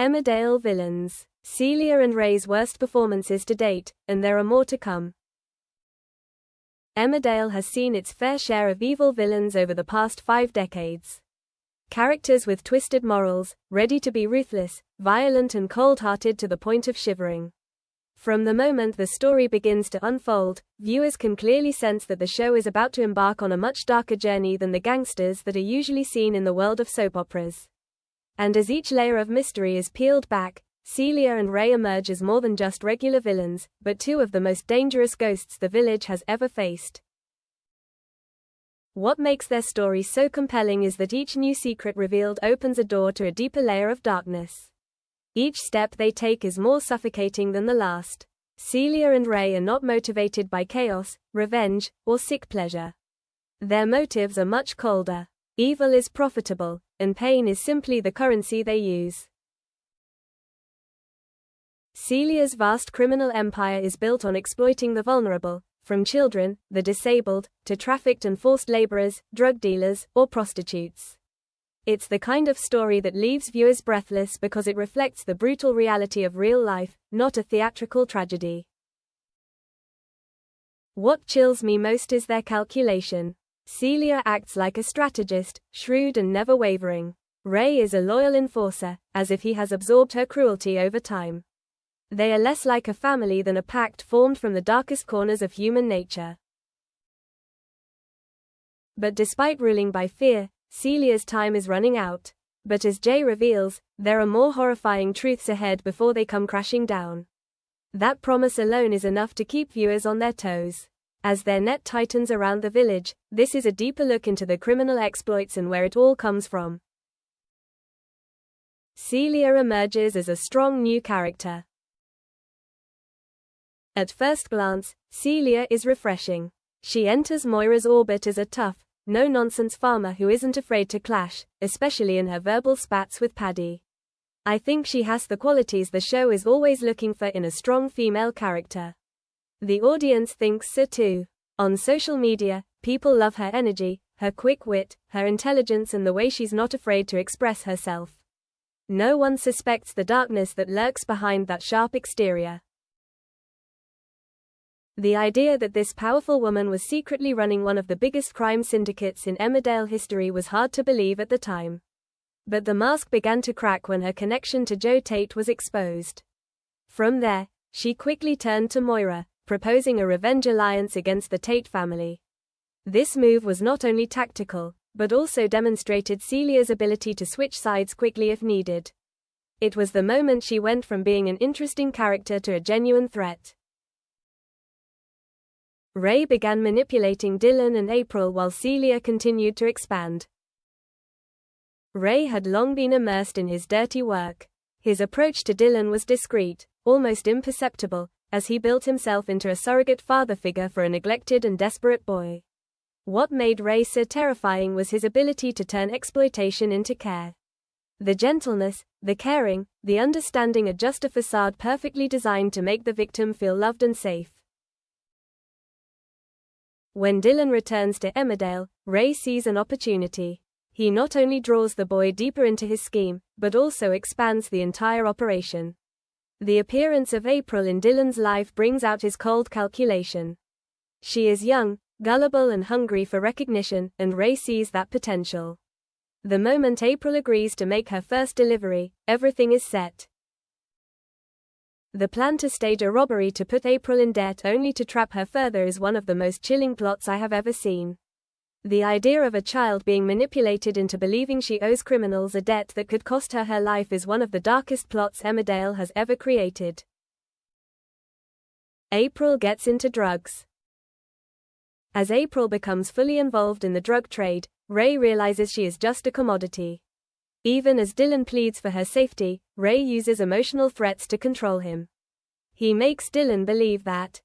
Emmerdale villains. Celia and Ray's worst performances to date, and there are more to come. Emmerdale has seen its fair share of evil villains over the past 5 decades. Characters with twisted morals, ready to be ruthless, violent and cold-hearted to the point of shivering. From the moment the story begins to unfold, viewers can clearly sense that the show is about to embark on a much darker journey than the gangsters that are usually seen in the world of soap operas. And as each layer of mystery is peeled back, Celia and Ray emerge as more than just regular villains, but 2 of the most dangerous ghosts the village has ever faced. What makes their story so compelling is that each new secret revealed opens a door to a deeper layer of darkness. Each step they take is more suffocating than the last. Celia and Ray are not motivated by chaos, revenge, or sick pleasure. Their motives are much colder. Evil is profitable, and pain is simply the currency they use. Celia's vast criminal empire is built on exploiting the vulnerable, from children, the disabled, to trafficked and forced laborers, drug dealers, or prostitutes. It's the kind of story that leaves viewers breathless because it reflects the brutal reality of real life, not a theatrical tragedy. What chills me most is their calculation. Celia acts like a strategist, shrewd and never wavering. Ray is a loyal enforcer, as if he has absorbed her cruelty over time. They are less like a family than a pact formed from the darkest corners of human nature. But despite ruling by fear, Celia's time is running out. But as Jay reveals, there are more horrifying truths ahead before they come crashing down. That promise alone is enough to keep viewers on their toes. As their net tightens around the village, this is a deeper look into the criminal exploits and where it all comes from. Celia emerges as a strong new character. At first glance, Celia is refreshing. She enters Moira's orbit as a tough, no-nonsense farmer who isn't afraid to clash, especially in her verbal spats with Paddy. I think she has the qualities the show is always looking for in a strong female character. The audience thinks so too. On social media, people love her energy, her quick wit, her intelligence and the way she's not afraid to express herself. No one suspects the darkness that lurks behind that sharp exterior. The idea that this powerful woman was secretly running one of the biggest crime syndicates in Emmerdale history was hard to believe at the time. But the mask began to crack when her connection to Joe Tate was exposed. From there, she quickly turned to Moira, proposing a revenge alliance against the Tate family. This move was not only tactical, but also demonstrated Celia's ability to switch sides quickly if needed. It was the moment she went from being an interesting character to a genuine threat. Ray began manipulating Dylan and April while Celia continued to expand. Ray had long been immersed in his dirty work. His approach to Dylan was discreet, almost imperceptible, as he built himself into a surrogate father figure for a neglected and desperate boy. What made Ray so terrifying was his ability to turn exploitation into care. The gentleness, the caring, the understanding are just a facade perfectly designed to make the victim feel loved and safe. When Dylan returns to Emmerdale, Ray sees an opportunity. He not only draws the boy deeper into his scheme, but also expands the entire operation. The appearance of April in Dylan's life brings out his cold calculation. She is young, gullible and hungry for recognition, and Ray sees that potential. The moment April agrees to make her first delivery, everything is set. The plan to stage a robbery to put April in debt only to trap her further is one of the most chilling plots I have ever seen. The idea of a child being manipulated into believing she owes criminals a debt that could cost her her life is one of the darkest plots Emmerdale has ever created. April gets into drugs. As April becomes fully involved in the drug trade, Ray realizes she is just a commodity. Even as Dylan pleads for her safety, Ray uses emotional threats to control him. He makes Dylan believe that,